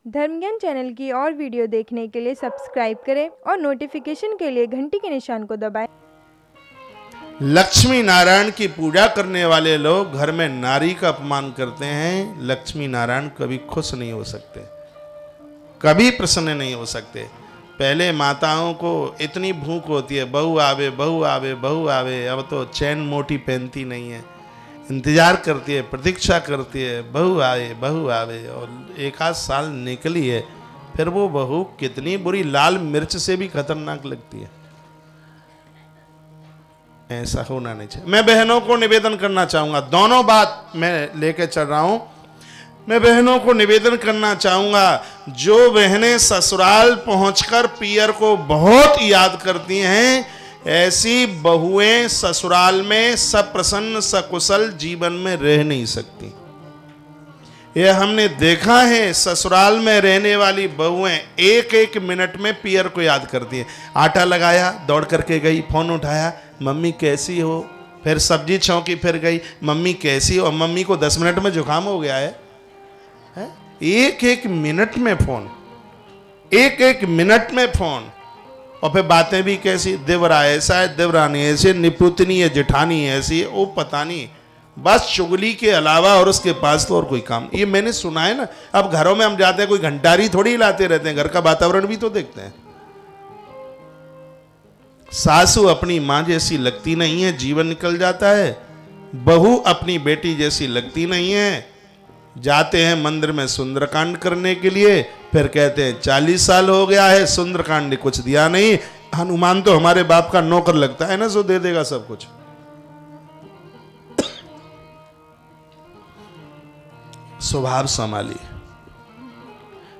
धर्मज्ञान channel की और video देखने के लिए सब्सक्राइब करें और नोटिफिकेशन के लिए घंटी के निशान को दबाएं। लक्ष्मी नारायण की पूजा करने वाले लोग घर में नारी का अपमान करते हैं। लक्ष्मी नारायण कभी खुश नहीं हो सकते, कभी प्रसन्न नहीं हो सकते। पहले माताओं को इतनी भूख होती है, बहू आवे बहू आवे बहू आवे। अब तो चैन मोटी पहनती नहीं है, इंतजार करती है, प्रतीक्षा करती है, बहू आवे। और एक आध साल निकली है, फिर वो बहू कितनी बुरी, लाल मिर्च से भी खतरनाक लगती है। ऐसा होना नहीं चाहिए। मैं बहनों को निवेदन करना चाहूंगा, दोनों बात मैं लेके चल रहा हूं। मैं बहनों को निवेदन करना चाहूंगा, जो बहनें ससुराल पहुंचकर पियर को बहुत याद करती हैं, ऐसी बहुएं ससुराल में सप्रसन्न सकुशल जीवन में रह नहीं सकती। यह हमने देखा है। ससुराल में रहने वाली बहुएं एक एक मिनट में पियर को याद करती हैं। आटा लगाया, दौड़ करके गई, फोन उठाया, मम्मी कैसी हो। फिर सब्जी छौंकी, फिर गई, मम्मी कैसी हो। मम्मी को 10 मिनट में जुकाम हो गया है? एक एक मिनट में फोन, एक एक मिनट में फोन। और फिर बातें भी कैसी, देवरा ऐसा है, देवरानी ऐसी, निपुतनी है, जेठानी ऐसी है, वो पता नहीं। बस चुगली के अलावा और उसके पास तो और कोई काम। ये मैंने सुना है ना। अब घरों में हम जाते हैं, कोई घंटारी थोड़ी हिलाते रहते हैं, घर का वातावरण भी तो देखते हैं। सासू अपनी मां जैसी लगती नहीं है, जीवन निकल जाता है। बहू अपनी बेटी जैसी लगती नहीं है। जाते हैं मंदिर में सुंदरकांड करने के लिए, फिर कहते हैं 40 साल हो गया है, सुंदरकांड ने कुछ दिया नहीं। हनुमान तो हमारे बाप का नौकर लगता है ना, सो दे देगा सब कुछ। स्वभाव संभालिए,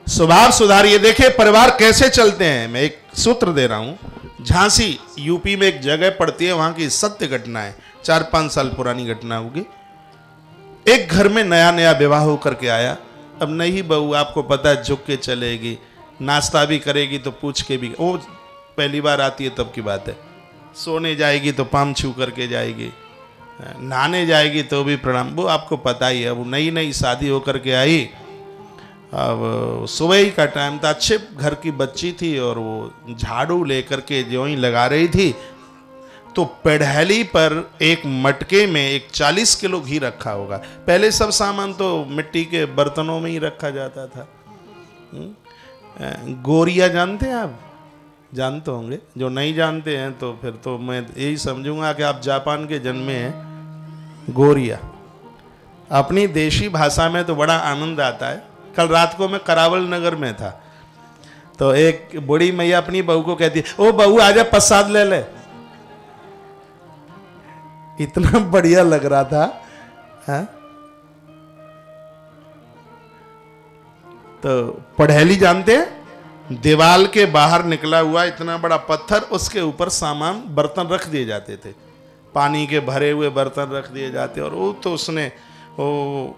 स्वभाव सुधारिए। देखिए परिवार कैसे चलते हैं। मैं एक सूत्र दे रहा हूं। झांसी यूपी में एक जगह पड़ती है, वहां की सत्य घटना है, 4-5 साल पुरानी घटना होगी। एक घर में नया नया विवाह होकर के आया। अब नई बहू, आपको पता है, झुक के चलेगी, नाश्ता भी करेगी तो पूछ के भी, वो पहली बार आती है तब की बात है। सोने जाएगी तो पाम छू करके जाएगी, नहाने जाएगी तो भी प्रणाम, वो आपको पता ही है। वो नई नई शादी होकर के आई। अब सुबह ही का टाइम था, अच्छे घर की बच्ची थी, और वो झाड़ू लेकर के जो ही लगा रही थी, तो पेढ़ैली पर एक मटके में एक 40 किलो घी रखा होगा। पहले सब सामान तो मिट्टी के बर्तनों में ही रखा जाता था। गोरिया जानते हैं आप? जानते होंगे। जो नहीं जानते हैं तो फिर तो मैं यही समझूंगा कि आप जापान के जन्मे हैं। गोरिया अपनी देशी भाषा में तो बड़ा आनंद आता है। कल रात को मैं करावल नगर में था, तो एक बूढ़ी मैया अपनी बहू को कहती है, ओ बहू आजा प्रसाद ले ले। इतना बढ़िया लग रहा था। हाँ? तो पढ़ैली जानते हैं? दीवाल के बाहर निकला हुआ इतना बड़ा पत्थर, उसके ऊपर सामान बर्तन रख दिए जाते थे, पानी के भरे हुए बर्तन रख दिए जाते। और वो तो उसने वो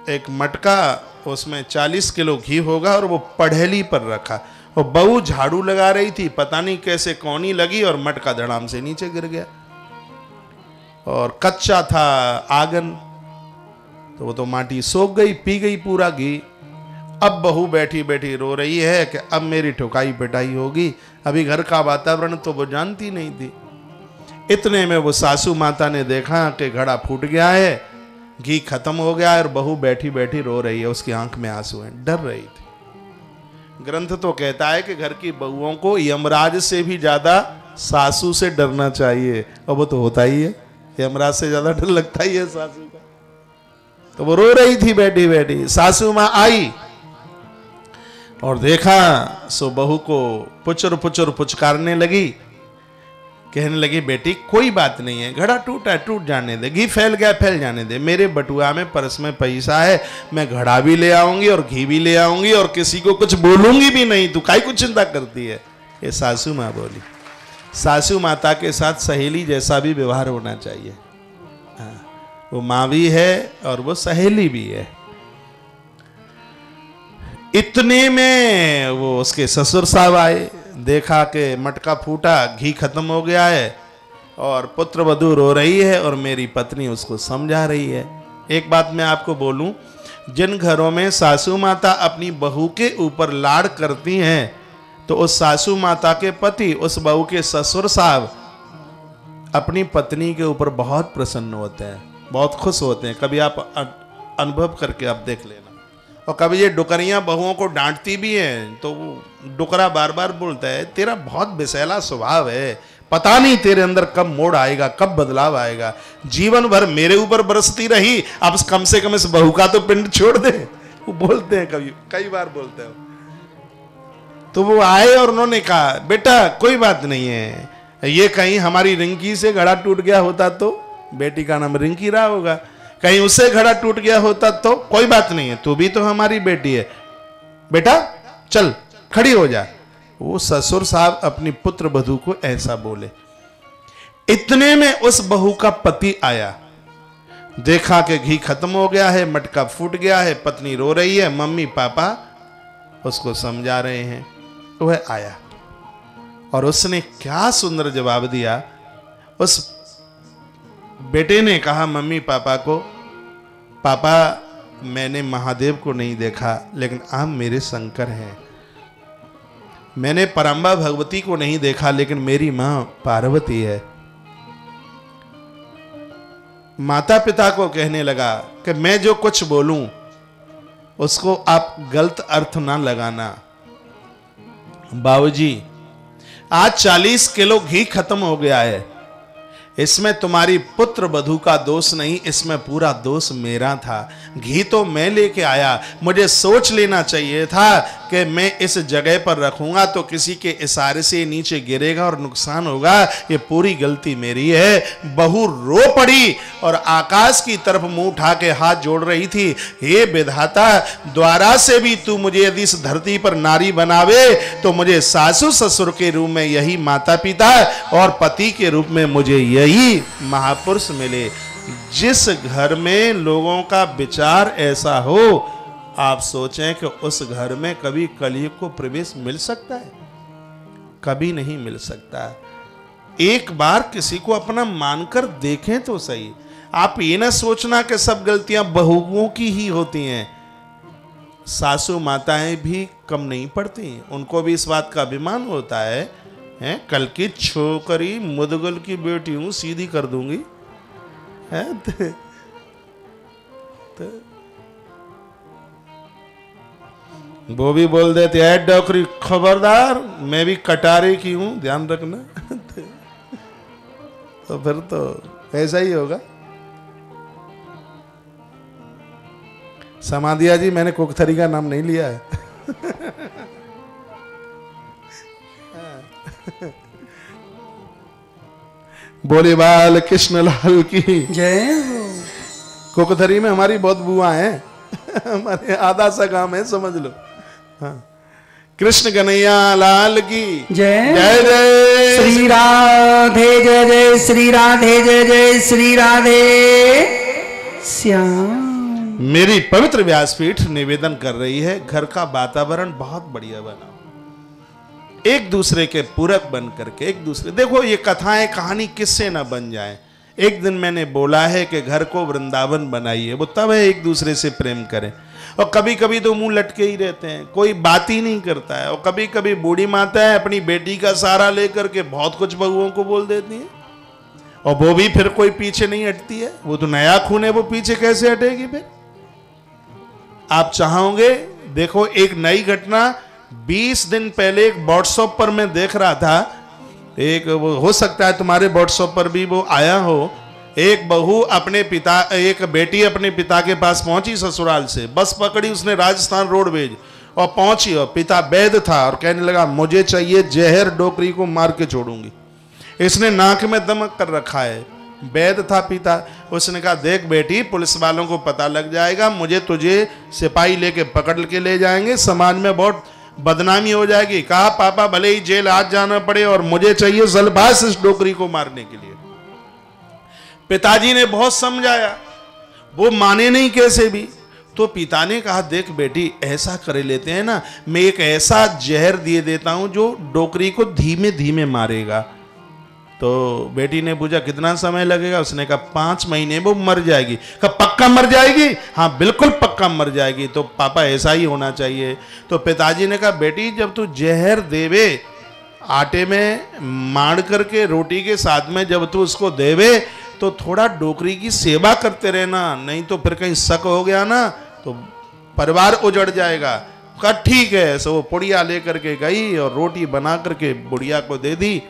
एक मटका, उसमें 40 किलो घी होगा, और वो पढ़ैली पर रखा। और बहू झाड़ू लगा रही थी, पता नहीं कैसे कौनी लगी और मटका धड़ाम से नीचे गिर गया। और कच्चा था आंगन, तो वो तो माटी सोख गई, पी गई पूरा घी। अब बहू बैठी बैठी रो रही है कि अब मेरी ठुकाई पिटाई होगी। अभी घर का वातावरण तो वो जानती नहीं थी। इतने में वो सासू माता ने देखा कि घड़ा फूट गया है, घी खत्म हो गया है, और बहू बैठी बैठी रो रही है, उसकी आंख में आंसू हैं, डर रही थी। ग्रंथ तो कहता है कि घर की बहुओं को यमराज से भी ज्यादा सासू से डरना चाहिए, और वो तो होता ही है। यमराज से ज्यादा डर लगता ही है सासू का। तो वो रो रही थी बैठी बैठी। सासू मां आई और देखा, सो बहू को पुचर पुचर पुचकारने लगी, कहने लगी, बेटी कोई बात नहीं है, घड़ा टूटा टूट जाने दे, घी फैल गया फैल जाने दे, मेरे बटुआ में पर्स में पैसा है, मैं घड़ा भी ले आऊंगी और घी भी ले आऊंगी, और किसी को कुछ बोलूंगी भी नहीं, तू काहे कुछ चिंता करती है। ये सासू मां बोली। सासू माता के साथ सहेली जैसा भी व्यवहार होना चाहिए। वो माँ भी है और वो सहेली भी है। इतने में वो उसके ससुर साहब आए, देखा कि मटका फूटा, घी खत्म हो गया है, और पुत्र वधू रो रही है, और मेरी पत्नी उसको समझा रही है। एक बात मैं आपको बोलूं, जिन घरों में सासू माता अपनी बहू के ऊपर लाड़ करती हैं तो उस सासू माता के पति, उस बहू के ससुर साहब अपनी पत्नी के ऊपर बहुत प्रसन्न होते हैं, बहुत खुश होते हैं। कभी आप अनुभव करके आप देख लेना। और कभी ये डुकरियां बहुओं को डांटती भी हैं तो वो डुकरा बार बार बोलता है, तेरा बहुत बेसैला स्वभाव है, पता नहीं तेरे अंदर कब मोड़ आएगा, कब बदलाव आएगा। जीवन भर मेरे ऊपर बरसती रही, अब कम से कम इस बहू का तो पिंड छोड़ दे। वो बोलते हैं, कभी कई बार बोलते हैं। तो वो आए और उन्होंने कहा, बेटा कोई बात नहीं है, ये कहीं हमारी रिंकी से घड़ा टूट गया होता तो, बेटी का नाम रिंकी रहा होगा, कहीं उससे घड़ा टूट गया होता तो कोई बात नहीं है, तू भी तो हमारी बेटी है, बेटा चल खड़ी हो जा। वो ससुर साहब अपनी पुत्र बधू को ऐसा बोले। इतने में उस बहू का पति आया, देखा कि घी खत्म हो गया है, मटका फूट गया है, पत्नी रो रही है, मम्मी पापा उसको समझा रहे हैं। वह आया और उसने क्या सुंदर जवाब दिया। उस बेटे ने कहा मम्मी पापा को, पापा मैंने महादेव को नहीं देखा लेकिन आप मेरे शंकर हैं, मैंने परम्बा भगवती को नहीं देखा लेकिन मेरी मां पार्वती है। माता पिता को कहने लगा कि मैं जो कुछ बोलूं उसको आप गलत अर्थ ना लगाना। बाबूजी आज 40 किलो घी खत्म हो गया है, इसमें तुम्हारी पुत्र वधू का दोष नहीं, इसमें पूरा दोष मेरा था। घी तो मैं लेके आया, मुझे सोच लेना चाहिए था कि मैं इस जगह पर रखूंगा तो किसी के इशारे से नीचे गिरेगा और नुकसान होगा, ये पूरी गलती मेरी है। बहू रो पड़ी और आकाश की तरफ मुंह उठा के हाथ जोड़ रही थी, हे विधाता द्वारा से भी तू मुझे यदि इस धरती पर नारी बनावे तो मुझे सासू ससुर के रूप में यही माता पिता और पति के रूप में मुझे यही महापुरुष मिले। जिस घर में लोगों का विचार ऐसा हो, आप सोचें कि उस घर में कभी कलयुग को प्रवेश मिल सकता है? कभी नहीं मिल सकता। एक बार किसी को अपना मानकर देखें तो सही। आप ये ना सोचना कि सब गलतियां बहुओं की ही होती हैं। सासू माताएं भी कम नहीं पड़ती, उनको भी इस बात का अभिमान होता है, हैं कल की छोकरी मुदगल की बेटी हूं, सीधी कर दूंगी, है तो वो भी बोल देते हैं डोकरी खबरदार मैं भी कटारे की हूं, ध्यान रखना। तो फिर तो ऐसा ही होगा। समाधिया जी मैंने कुकथरी का नाम नहीं लिया है। बोले बाल कृष्ण लाल की जय हो। कुकथरी में हमारी बहुत बुआ हैं, हमारे आधा सा काम है समझ लो। हाँ। कृष्ण कन्हैया लाल की जय जय जय श्री राधे जय जय श्री राधे जय जय श्री राधे श्याम। मेरी पवित्र व्यासपीठ निवेदन कर रही है, घर का वातावरण बहुत बढ़िया बनाओ, एक दूसरे के पूरक बन करके एक दूसरे, देखो ये कथाएं कहानी किससे ना बन जाए। एक दिन मैंने बोला है कि घर को वृंदावन बनाइए, वो तब है एक दूसरे से प्रेम करें। और कभी कभी तो मुंह लटके ही रहते हैं, कोई बात ही नहीं करता है। और कभी कभी बूढ़ी माता है अपनी बेटी का सहारा लेकर के बहुत कुछ बहुओं को बोल देती है, और वो भी फिर कोई पीछे नहीं हटती है। वो तो नया खून है, वो पीछे कैसे हटेगी फिर? आप चाहोगे, देखो एक नई घटना 20 दिन पहले एक व्हाट्सएप पर मैं देख रहा था, एक वो हो सकता है तुम्हारे व्हाट्सएप पर भी वो आया हो। एक बहू अपने पिता, एक बेटी अपने पिता के पास पहुंची ससुराल से, बस पकड़ी उसने राजस्थान रोडवेज और पहुंची, और पिता वैद्य था और कहने लगा मुझे चाहिए जहर, डोकरी को मार के छोड़ूंगी। इसने नाक में दमक कर रखा है, वैद्य था पिता। उसने कहा देख बेटी पुलिस वालों को पता लग जाएगा, मुझे तुझे सिपाही लेके पकड़ के ले जाएंगे, समाज में बहुत बदनामी हो जाएगी। कहा पापा भले ही जेल आज जाना पड़े और मुझे चाहिए जलबास इस डोकरी को मारने के लिए। पिताजी ने बहुत समझाया, वो माने नहीं कैसे भी। तो पिता ने कहा देख बेटी ऐसा कर लेते हैं ना, मैं एक ऐसा जहर दिए देता हूं जो डोकरी को धीमे धीमे मारेगा। तो बेटी ने पूछा कितना समय लगेगा? उसने कहा 5 महीने वो मर जाएगी। कहा पक्का मर जाएगी? हाँ बिल्कुल पक्का मर जाएगी। तो पापा ऐसा ही होना चाहिए। तो पिताजी ने कहा बेटी जब तू जहर देवे आटे में माड़ करके रोटी के साथ में जब तू उसको देवे तो थोड़ा डोकरी की सेवा करते रहना, नहीं तो फिर कहीं शक हो गया ना तो परिवार उजड़ जाएगा। कहा ठीक है। सो वो पुड़िया लेकर के गई और रोटी बना करके बुढ़िया को दे दी।